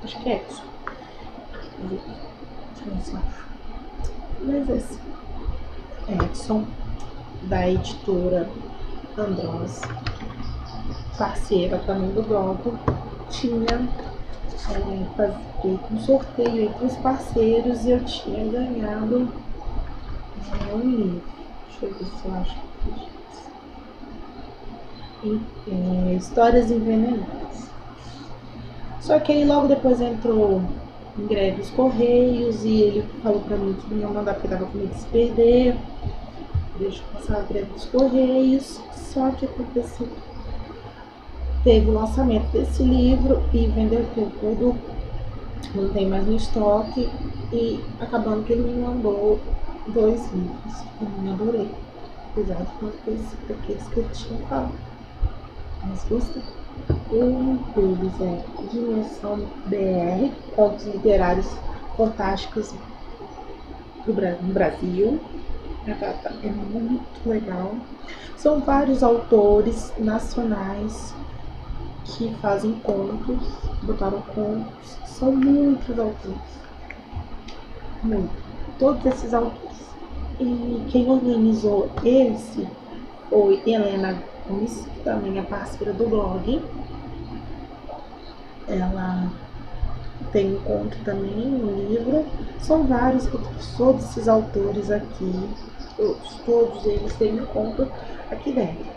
Acho que é Exxon. Deixa eu ver se eu acho. Mas esse Exxon, da editora Andross, parceira também do blog, tinha feito um sorteio entre os parceiros e eu tinha ganhado um livro. Deixa eu ver se eu acho que Histórias Envenenadas. Só que aí logo depois entrou em greve os Correios e ele falou pra mim que não ia mandar porque tava com medo de se perder. Deixa eu passar a greve dos Correios. Só que aconteceu. Teve o lançamento desse livro e vendeu tudo, não tem mais no estoque, e acabando que ele me mandou 2 livros que eu não adorei, apesar de não ter sido daqueles que eu tinha falado. Mas gostei. Um deles é Dimensão BR, Contos Literários Fantásticos no Brasil. A data é muito legal. São vários autores nacionais que fazem contos, botaram contos, são muitos autores, muito, todos esses autores. E quem organizou esse foi Helena Gomes, que também é parceira do blog. Ela tem um conto também, um livro. São vários, todos esses autores aqui, todos eles têm um conto aqui dentro.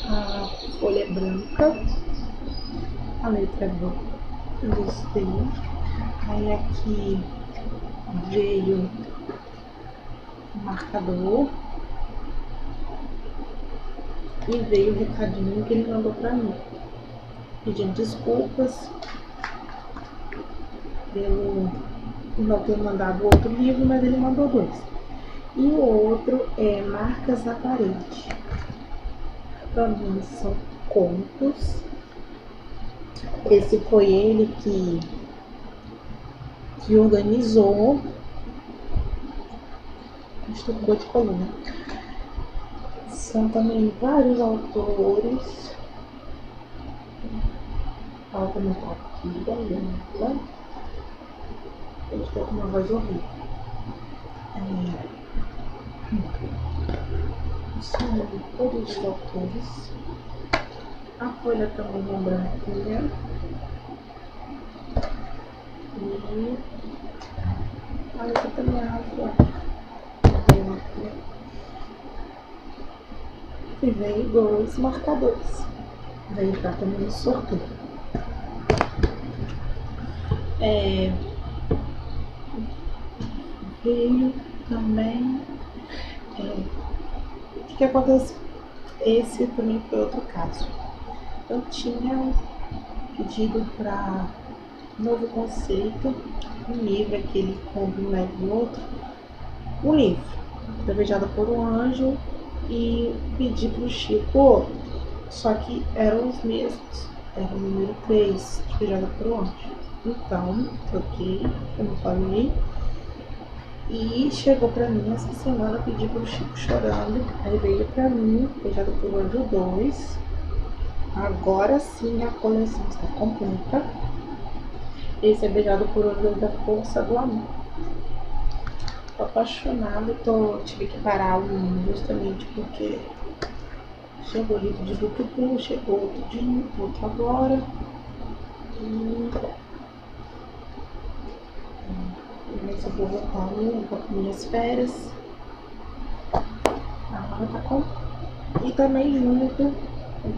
A folha é branca, a letra é branca, eu gostei. Aí aqui veio o marcador e veio o recadinho que ele mandou pra mim, pedindo desculpas pelo não ter mandado outro livro, mas ele mandou 2. E o outro é Marcas na Parede. Também são contos. Esse foi ele que organizou. Estou com dor de coluna. São também vários autores. Falta meu aqui, né? Eu estou com uma voz horrível. São todos os autores. A folha também é branquinha. E a letra também é azul. E veio 2 marcadores. Veio cá também no sorteio. Veio também. O que acontece? Esse também foi outro caso. Eu tinha pedido para Novo Conceito, um livro, aquele compra um leve o outro, um livro, Desejada por um Anjo, e pedi pro Chico outro, só que eram os mesmos, era o número 3, Desejada por um Anjo. Então, troquei, como eu falei, e chegou pra mim essa semana, pedi pro Chico chorando, aí veio pra mim, Desejada por um Anjo 2. Agora sim a coleção está completa. Esse é Beijado por Olho da Força do Amor. Tô apaixonada, tive que parar justamente porque chegou o livro de Bookpool, chegou outro agora. Mas eu vou voltar com minhas férias. Agora tá com. E também junto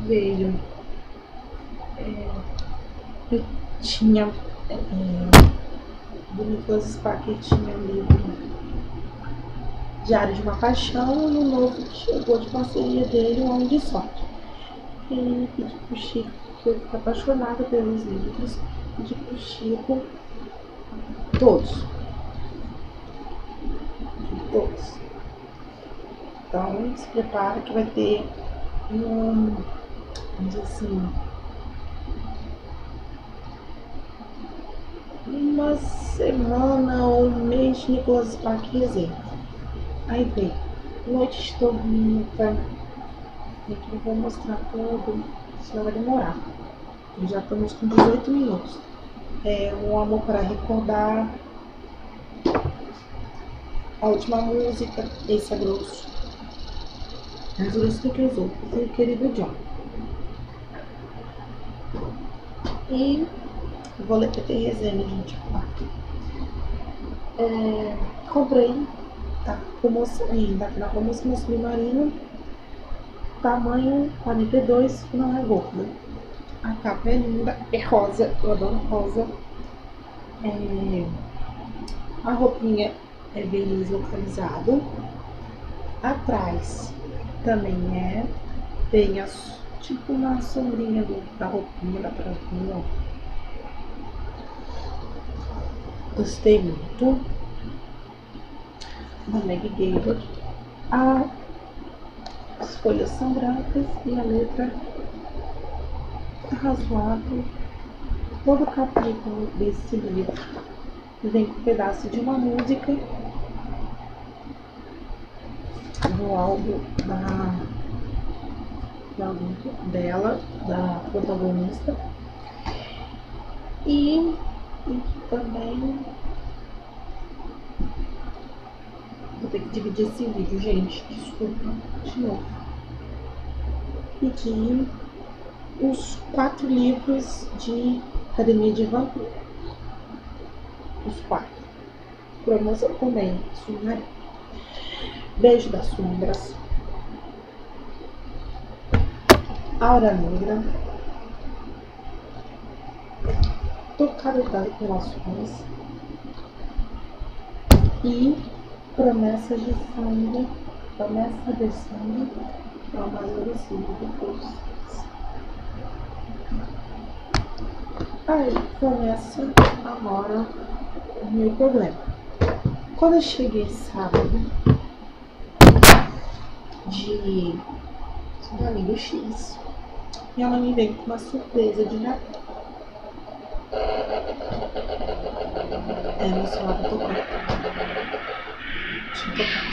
veio. Eu tinha do Nicolas Spark, tinha um livro Diário de uma Paixão, e o novo que chegou de parceria dele, O Homem de Sorte. E pedi pro Chico, que eu fico apaixonada pelos livros, pedi pro Chico todos. Então se prepara que vai ter vamos dizer assim, uma semana ou um mês de Nicolas Spark reserva. Aí vem Noite de Tormenta, E aqui eu vou mostrar tudo, senão vai demorar. Já estamos com 18 minutos. Um amor para recordar. A última música, esse é grosso. Mais grosso do que os outros. E o querido John. E vou ler PT resenha, gente. Comprei, tá com promoção ainda, aqui na promoção no Submarino. Tamanho 42, não é gorda. A capa é linda, é rosa, eu adoro rosa. A roupinha é verniz localizado. Atrás também tem tipo uma sombrinha da roupinha, da pratinha, ó. Gostei muito. Da Meg Gable. As folhas são brancas e a letra razoável. Todo capítulo desse livro vem com um pedaço de uma música do álbum dela, da protagonista. E também vou ter que dividir esse vídeo, gente, desculpa, de novo. E aqui os 4 livros de Academia de Vampiro. Os 4. Promoção também, Submarino. Beijo das Sombras. Aura Negra. Tocado das Relações. E Promessas de Sangue. Promessa de Sangue. É o amadurecimento do curso. Aí começa agora o meu problema. Quando eu cheguei sábado de amigo X, minha mãe me veio com uma surpresa de Natal. Meu celular tá tocando. Deixa eu tocar.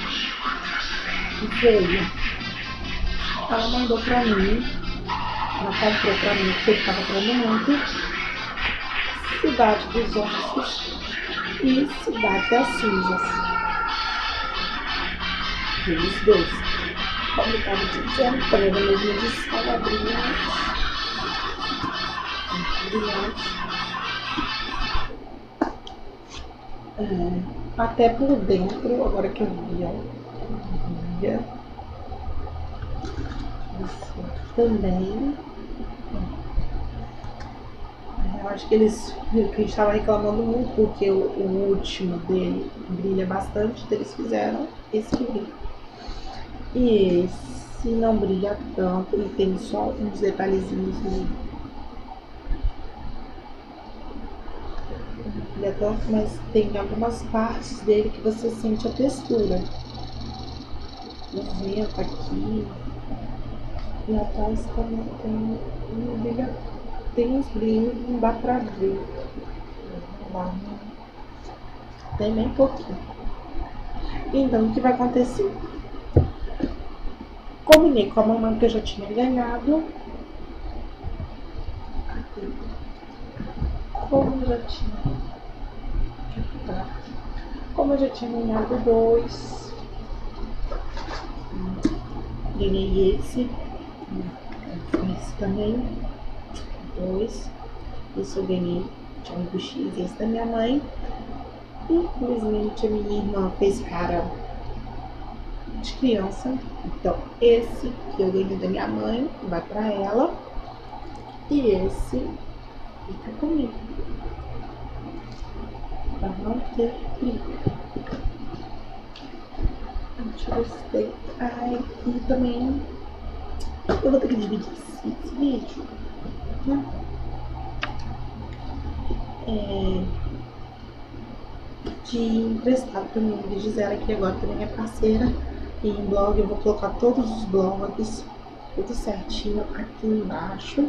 E veio. Ela mandou pra mim. Ela comprou pra mim, porque eu tava falando muito. Cidade dos Ossos e Cidade das Cinzas. Eles dois. Como eu estava dizendo, também na mesma edição, é brilhante. Até por dentro, agora que eu vi, ó. Isso também. Eu acho que a gente estava reclamando muito porque o último dele brilha bastante, então eles fizeram esse que brilha. E esse não brilha tanto, ele tem só uns detalhezinhos nele. Brilha tanto, mas tem algumas partes dele que você sente a textura. O vento aqui. E atrás também tem um brilho. Tem uns brilhos, não dá pra ver. Tem bem pouquinho. Então, o que vai acontecer? Combinei com a mamãe que eu já tinha ganhado. Como eu já tinha ganhado 2. Ganhei esse. Esse também. 2. Isso eu ganhei de amigo X, esse da minha mãe. E infelizmente a minha irmã fez cara de criança. Então esse que eu ganhei da minha mãe vai pra ela. E esse fica comigo. Pra não ter frio. Deixa eu ver se tem. E também eu vou ter que dividir esse vídeo. De emprestado para mim, de Gisela, que agora também é parceira. E em blog eu vou colocar todos os blogs, tudo certinho aqui embaixo.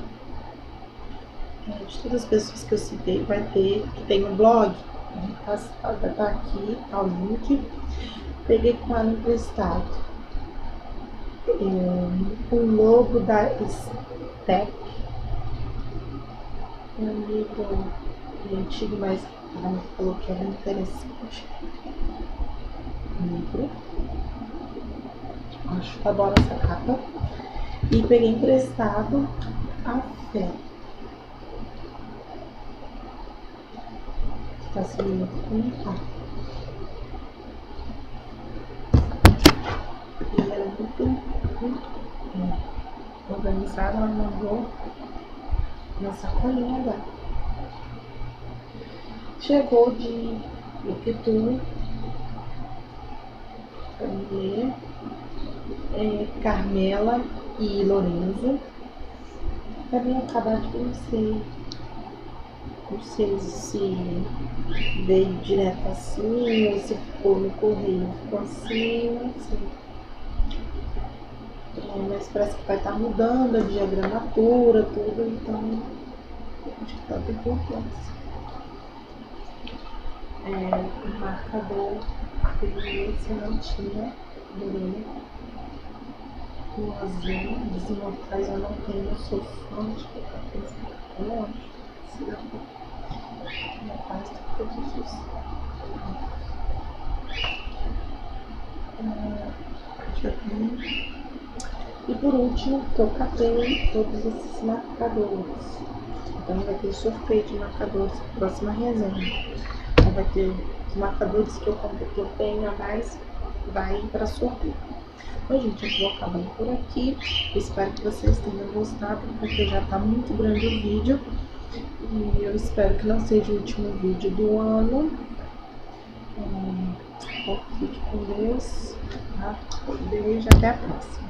De todas as pessoas que eu citei, vai ter, que tem um blog, vai estar aqui, tá o link. Peguei com ela emprestado. O logo da Step. É um livro antigo, mas ela me falou que era interessante. Livro. Acho que adoro essa capa. E peguei emprestado a Fé. Tá se comentar. E ela é muito organizada. Ela mandou na sacolinha dela. Chegou de Ictu, pra me ler. Carmela e Lorenzo. Pra mim acabar de conhecer. Não sei se veio direto assim ou se ficou no correio. Ficou assim, não sei. Mas parece que vai estar mudando a diagramatura, tudo, então acho que tá de importância. O marcador esse não tinha, adorei. O azul dos imortais eu não tenho, eu sou fã de colocar esse longe. Se dá pra minha paz tá todos os. Deixa eu ver. E por último, eu catei todos esses marcadores. Então vai ter sorteio de marcadores na próxima resenha. Então vai ter os marcadores que eu tenho a mais, vai para sorteio. Bom, gente, eu vou acabando por aqui. Eu espero que vocês tenham gostado, porque já tá muito grande o vídeo. E eu espero que não seja o último vídeo do ano. Fique com Deus. Tá? Beijo, até a próxima.